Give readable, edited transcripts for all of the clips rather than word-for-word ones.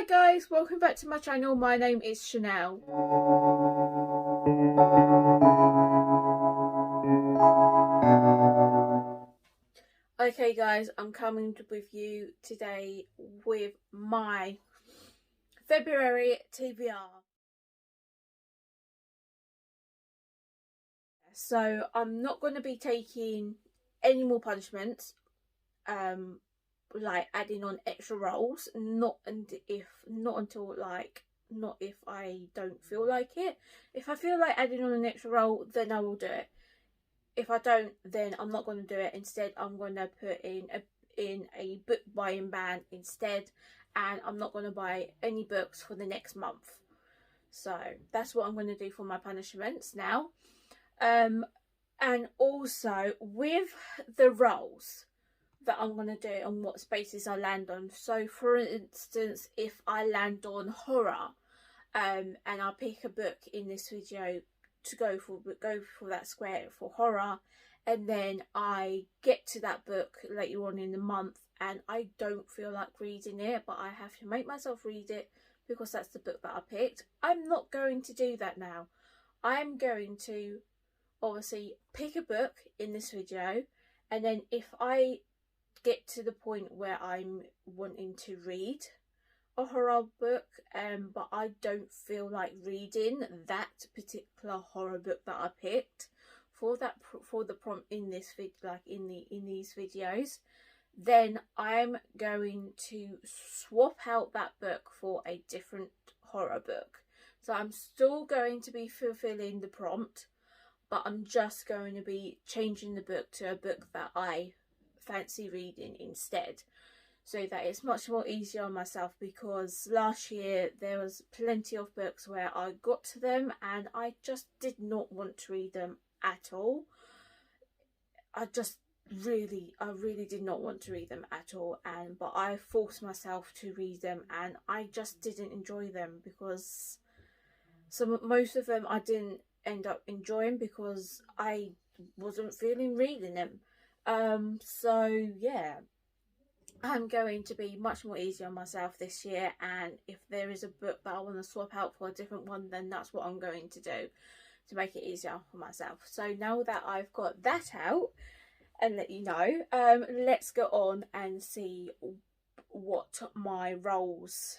guys, welcome back to my channel. My name is Chanel. Okay guys, I'm coming with you today with my February TBR. So I'm not going to be taking any more punishments, like adding on extra rolls, not if I don't feel like it. If I feel like adding on an extra roll, then I will do it. If I don't, then I'm not going to do it. Instead, I'm going to put in a book buying ban instead, and I'm not going to buy any books for the next month. So that's what I'm going to do for my punishments now. And also with the rolls that I'm going to do and what spaces I land on. So for instance, if I land on horror, and I'll pick a book in this video to go for that square for horror, and then I get to that book later on in the month and I don't feel like reading it, but I have to make myself read it because that's the book that I picked, I'm not going to do that now. I'm going to obviously pick a book in this video, and then if I get to the point where I'm wanting to read a horror book, but I don't feel like reading that particular horror book that I picked for the prompt in this vid, like in these videos, then I'm going to swap out that book for a different horror book. So I'm still going to be fulfilling the prompt, but I'm just going to be changing the book to a book that I fancy reading instead, so that it's much more easier on myself, because last year there was plenty of books where I got to them and I just did not want to read them at all. I really did not want to read them at all, but I forced myself to read them and I just didn't enjoy them, because most of them I didn't end up enjoying because I wasn't feeling reading them. So yeah, I'm going to be much more easy on myself this year, and if there is a book that I want to swap out for a different one, then that's what I'm going to do to make it easier for myself. So now that I've got that out and let you know, let's go on and see what my roles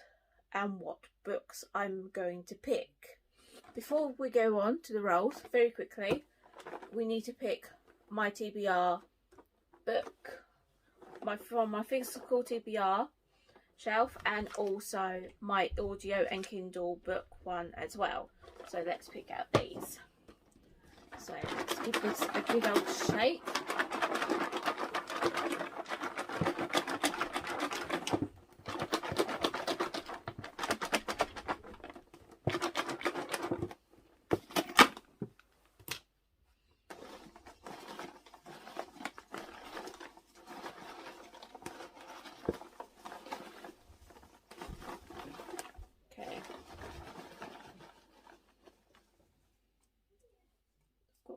and what books I'm going to pick. Before we go on to the roles, very quickly, we need to pick my TBR book, from my physical TBR shelf, and also my audio and Kindle book one as well. So let's pick out these. So let's give this a good old shake.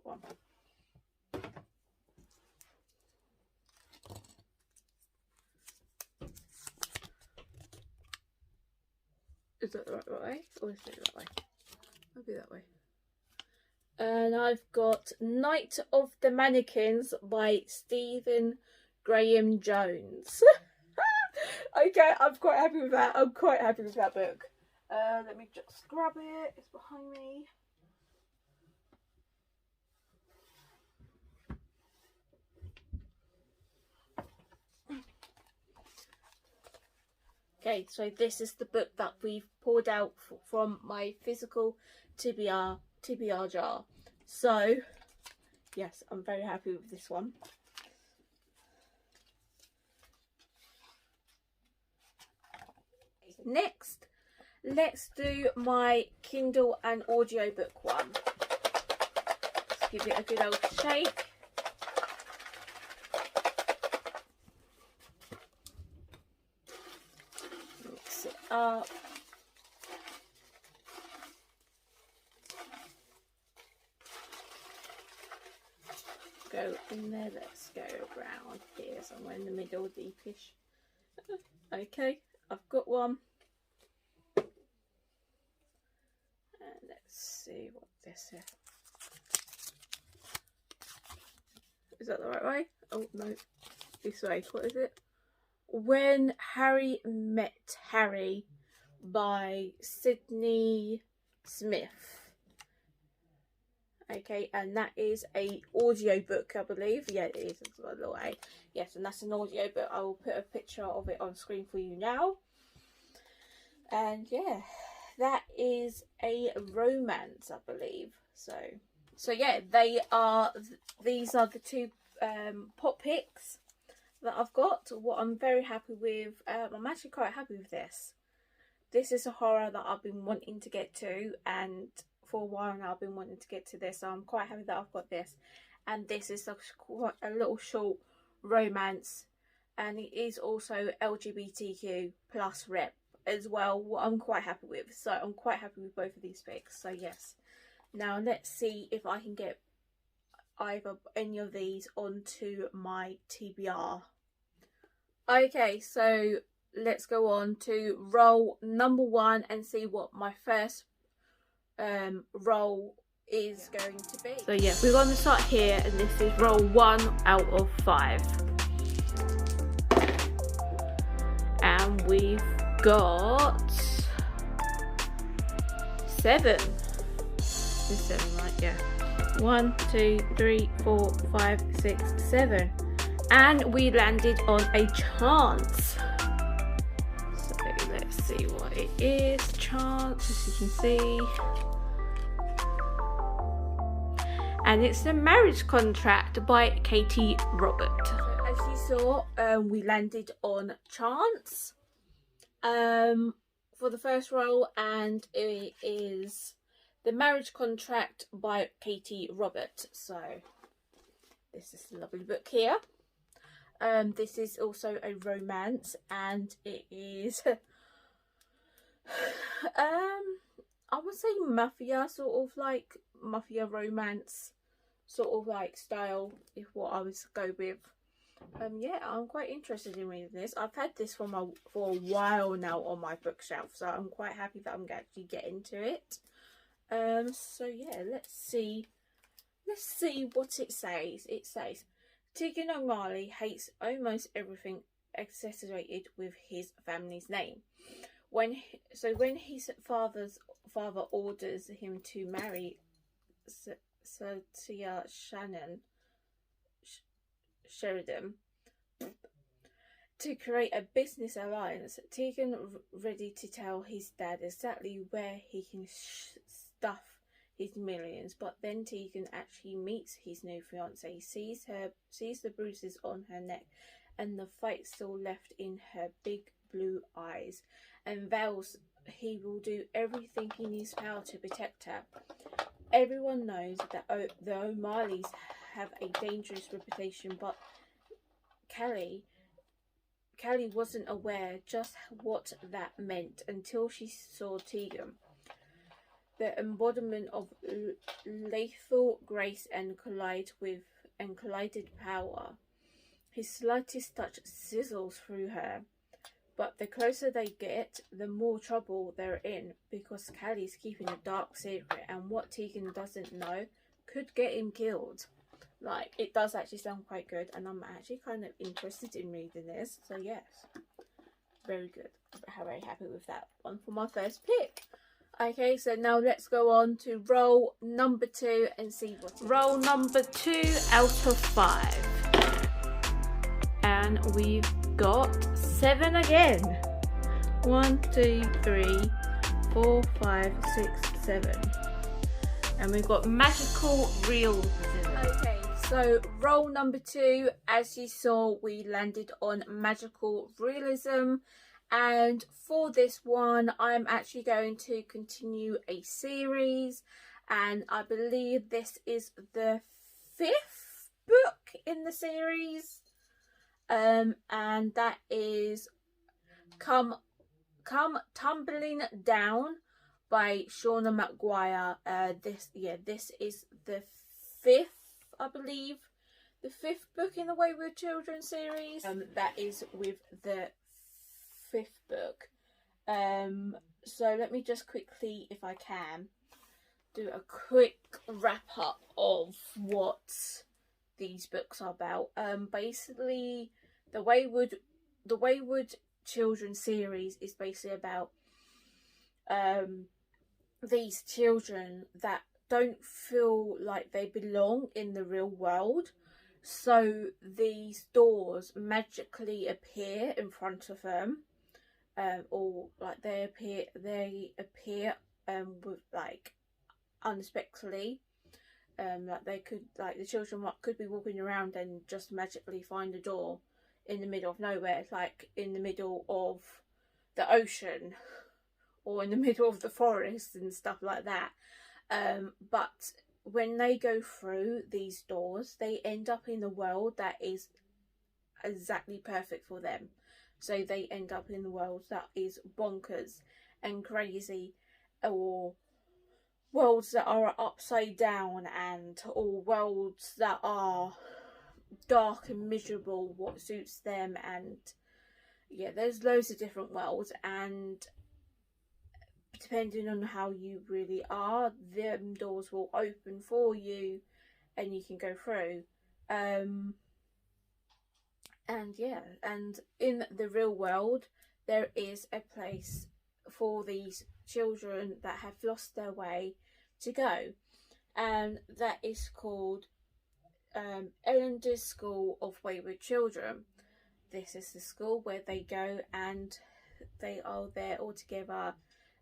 One. Is that the right way? Or is it that way? I'll be that way. And I've got Night of the Mannequins by Stephen Graham Jones. Okay, I'm quite happy with that. I'm quite happy with that book. Let me just grab it. It's behind me. Okay, so this is the book that we've pulled out from my physical TBR jar. So, yes, I'm very happy with this one. Next, let's do my Kindle and audiobook one. Let's give it a good old shake. Mix it up. Go in there. Let's go around here somewhere in the middle, deepish. Okay, I've got one. see what this is. Is that the right way? Oh no, this way. What is it? When Harry Met Harry by Sydney Smith. Okay, and that is a audio book, I believe. Yeah, it is, by the way. Yes, and that's an audio book. I will put a picture of it on screen for you now. And yeah, that is a romance, I believe. So yeah, these are the two pop picks that I've got. What I'm very happy with. I'm actually quite happy with this. This is a horror that I've been wanting to get to, and for a while now I've been wanting to get to this, so I'm quite happy that I've got this. And this is quite a little short romance, and it is also LGBTQ plus rep as well, what I'm quite happy with. So I'm quite happy with both of these picks. So yes, now let's see if I can get either any of these onto my TBR. Okay, so let's go on to roll number 1 and see what my first roll is going to be. So yeah, we're going to start here, and this is roll 1 out of 5. And we've got 7. It's 7, right? Yeah. 1, 2, 3, 4, 5, 6, 7. And we landed on a chance. So let's see what it is. Chance, as you can see. And it's The Marriage Contract by Katie Robert. So as you saw, we landed on chance for the first roll, and it is The Marriage Contract by Katie Robert. So this is a lovely book here. This is also a romance, and it is I would say mafia, sort of like mafia romance sort of like style is what I would go with. Yeah, I'm quite interested in reading this. I've had this for a while now on my bookshelf, so I'm quite happy that I'm going to actually get into it. So yeah, let's see what it says. It says, Tegan O'Malley hates almost everything associated with his family's name. When his father orders him to marry Satia Sheridan to create a business alliance, Tegan ready to tell his dad exactly where he can stuff his millions. But then Tegan actually meets his new fiance, sees the bruises on her neck and the fight still left in her big blue eyes, and vows he will do everything in his power to protect her. Everyone knows that the O'Malley's have a dangerous reputation, but Callie wasn't aware just what that meant until she saw Tegan, the embodiment of lethal grace and collided power. His slightest touch sizzles through her, but the closer they get, the more trouble they're in, because Callie's keeping a dark secret, and what Tegan doesn't know could get him killed. Like, it does actually sound quite good, and I'm actually kind of interested in reading this. So yes, very good. I'm very happy with that one for my first pick. Okay, so now let's go on to roll number 2 and see what it is. Roll number 2 out of 5. And we've got 7 again. 1, 2, 3, 4, 5, 6, 7. And we've got magical realism. Okay, so roll number 2, as you saw, we landed on magical realism. And for this one, I'm actually going to continue a series, and I believe this is the 5th book in the series. And that is Come Tumbling Down by Shauna Maguire. This is the 5th, I believe, the 5th book in the Wayward Children series. That is with the 5th book. So let me just quickly, if I can, do a quick wrap up of what these books are about. Basically, the Wayward Children series is basically about these children that don't feel like they belong in the real world. So these doors magically appear in front of them, or like they appear with like unexpectedly. Like they could, like the children could be walking around and just magically find a door in the middle of nowhere, like in the middle of the ocean or in the middle of the forest and stuff like that. But when they go through these doors, they end up in a world that is exactly perfect for them. So they end up in a world that is bonkers and crazy, or worlds that are upside down, or worlds that are dark and miserable, what suits them. And yeah, there's loads of different worlds, and depending on how you really are, them doors will open for you and you can go through. And yeah, and in the real world there is a place for these children that have lost their way to go, and that is called Ellender's School of Wayward Children. This is the school where they go, and they are there all together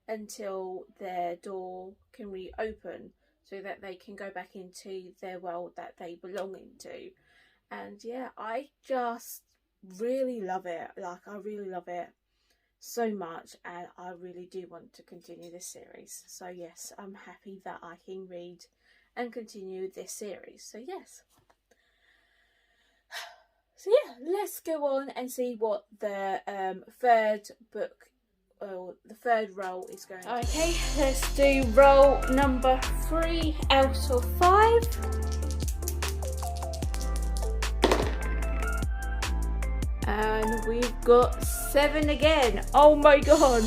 until their door can reopen, so that they can go back into their world that they belong into. And yeah, I just really love it. Like, I really love it so much, and I really do want to continue this series. So yes, I'm happy that I can read and continue this series. So yes. So yeah, let's go on and see what the third book, or the third roll is going to be. Okay, let's do roll number 3 out of 5. And we've got 7 again. Oh my god.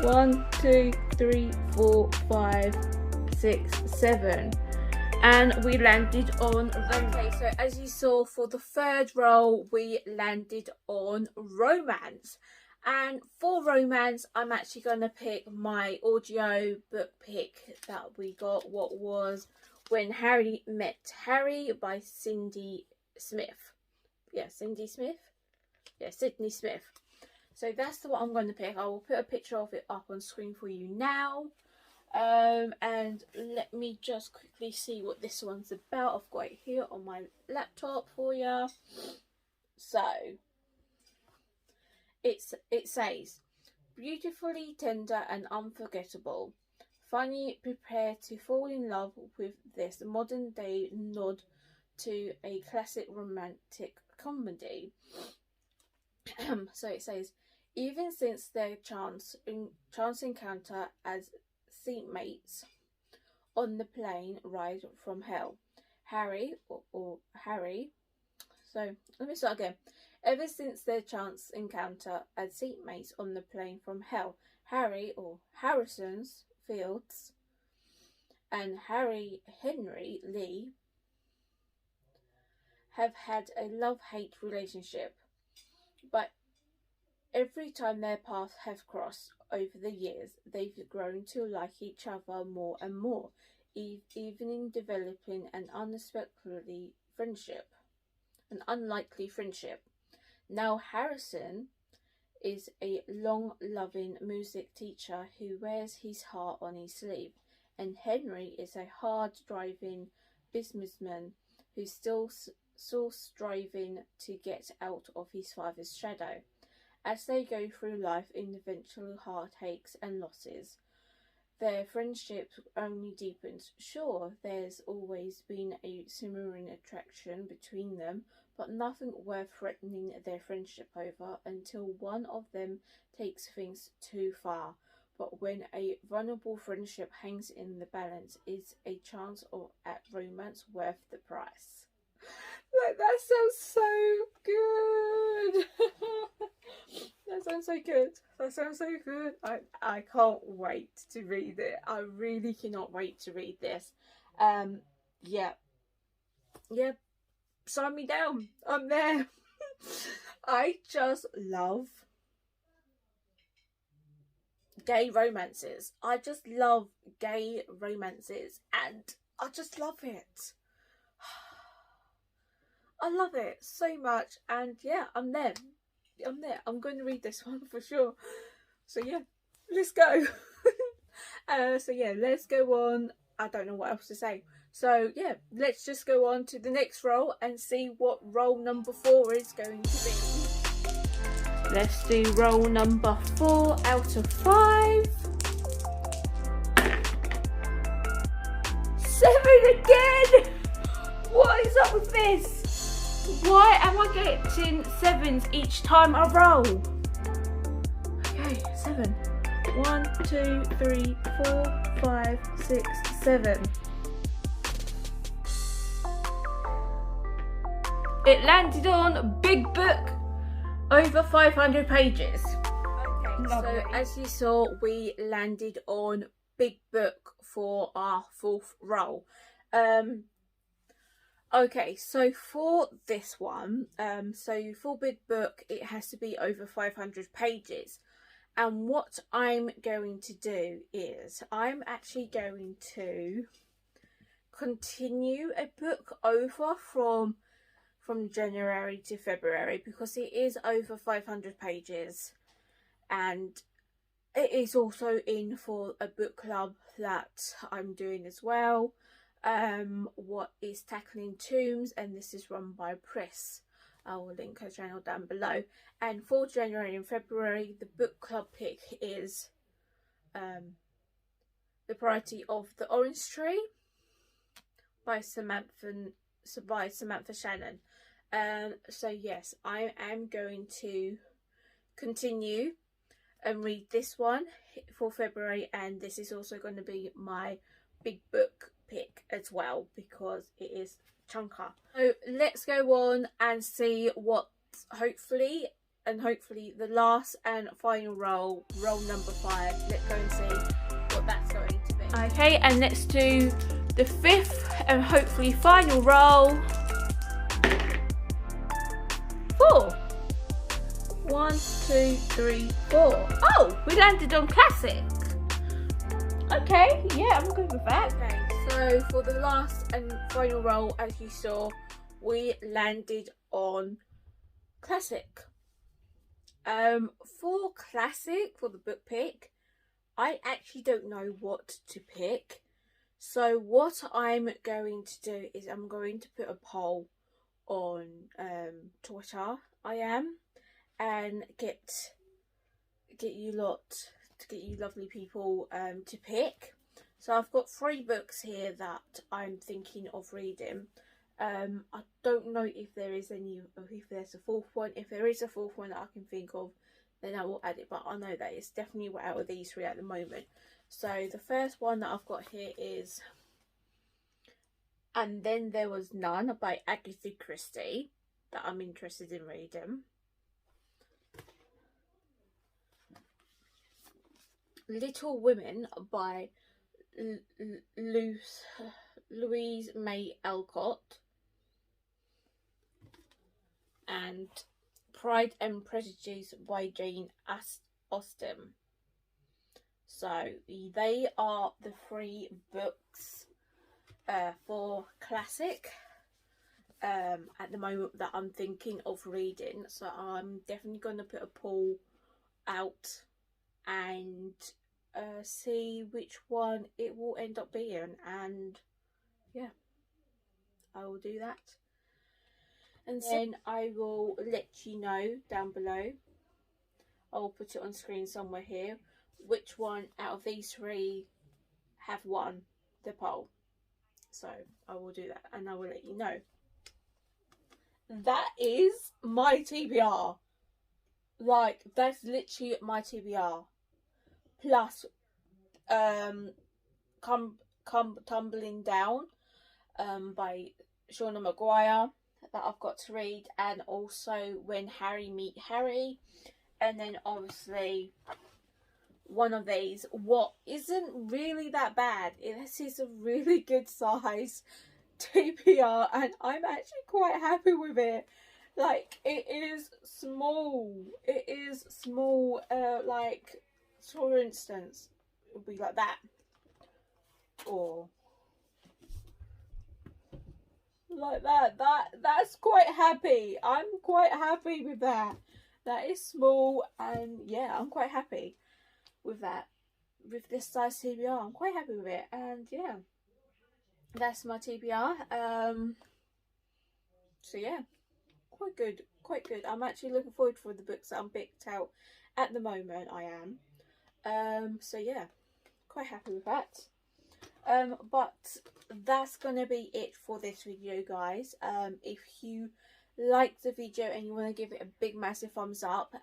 1, 2, 3, 4, 5, 6, 7. And we landed on romance. Okay, so as you saw, for the third roll, we landed on romance. And for romance, I'm actually going to pick my audio book pick that we got. What was When Harry Met Harry by Cindy Smith. Yeah, Cindy Smith? Yeah, Sydney Smith. So that's the one I'm going to pick. I will put a picture of it up on screen for you now. And let me just quickly see what this one's about. I've got it here on my laptop for you. So it says, beautifully tender and unforgettable. Funny, prepare to fall in love with this modern day nod to a classic romantic comedy. So it says, even since their chance encounter as seatmates on the plane ride from hell, Harry. So let me start again. Ever since their chance encounter as seatmates on the plane from hell, Harry, or Harrison's Fields, and Henry Lee have had a love-hate relationship, but every time their paths have crossed over the years, they've grown to like each other more and more, even in developing an unlikely friendship. Now Harrison is a long-loving music teacher who wears his heart on his sleeve, and Henry is a hard-driving businessman who's still striving to get out of his father's shadow. As they go through life in eventual heartaches and losses, their friendship only deepens. Sure, there's always been a simmering attraction between them, but nothing worth threatening their friendship over until one of them takes things too far. But when a vulnerable friendship hangs in the balance, is a chance at romance worth the price? Like, that sounds so good. That sounds so good. That sounds so good. I can't wait to read it. I really cannot wait to read this. Yeah. Yeah. Sign me down. I'm there. I just love gay romances. I just love gay romances, and I just love it. I love it so much, and yeah, I'm there. I'm going to read this one for sure. So yeah, let's go. So yeah, let's go on. I don't know what else to say. So yeah, let's just go on to the next role and see what role number 4 is going to be. Let's do role number 4 out of 5. 7 again! What is up with this? Why am I getting 7s each time I roll? Okay, 7. 1, 2, 3, 4, 5, 6, 7. It landed on Big Book, over 500 pages. Okay, lovely. So as you saw, we landed on Big Book for our 4th role. Okay, so for this one, so for Big Book, it has to be over 500 pages. And what I'm going to do is, I'm actually going to continue a book over from January to February, because it is over 500 pages. And it is also in for a book club that I'm doing as well. What is Tackling Tombs, and this is run by Press. I will link her channel down below. And for January and February, the book club pick is The Variety of the Orange Tree by Samantha Shannon. So yes, I am going to continue and read this one for February, and this is also going to be my big book pick as well, because it is chunker. So let's go on and see what hopefully the last and final role number 5. Let's go and see what that's going to be. Okay, and let's do the 5th and hopefully final role. 4. 1, 2, 3, 4. Oh, we landed on classic. Okay, yeah, I'm good with that. Okay, so for the last and final role, as you saw, we landed on classic. For classic, for the book pick, I actually don't know what to pick. So what I'm going to do is I'm going to put a poll on Twitter, and get you lovely people to pick. So I've got 3 books here that I'm thinking of reading. I don't know if there's a 4th one. If there is a 4th one that I can think of, then I will add it, but I know that it's definitely out of these 3 at the moment. So the first one that I've got here is And Then There Was None by Agatha Christie, that I'm interested in reading. Little Women by Louise May Alcott, and Pride and Prejudice by Jane Austen. So they are the 3 books for classic at the moment that I'm thinking of reading. So I'm definitely going to put a poll out and see which one it will end up being, and yeah, I will do that, and then I will let you know down below. I'll put it on screen somewhere here, which one out of these 3 have won the poll. So I will do that, and I will let you know. That is my TBR. Like, that's literally my TBR. Plus, Come Tumbling Down by Shauna Maguire. that I've got to read, and also When Harry Met Harry, and then obviously one of these, what isn't really that bad. This is a really good size TBR, and I'm actually quite happy with it. Like, it is small. It is small. Like, for instance, it would be like that, or like that. That's quite happy. I'm quite happy with that. That is small, and yeah, I'm quite happy with that. With this size TBR, I'm quite happy with it, and yeah, that's my TBR. So yeah, quite good, quite good. I'm actually looking forward for the books that I'm picked out at the moment. I am. So yeah, quite happy with that. But that's gonna be it for this video, guys. If you liked the video and you want to give it a big massive thumbs up,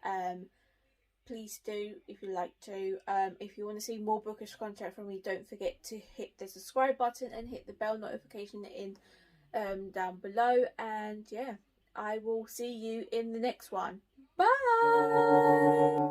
please do if you like to. If you want to see more bookish content from me, don't forget to hit the subscribe button and hit the bell notification in down below. And yeah, I will see you in the next one. Bye.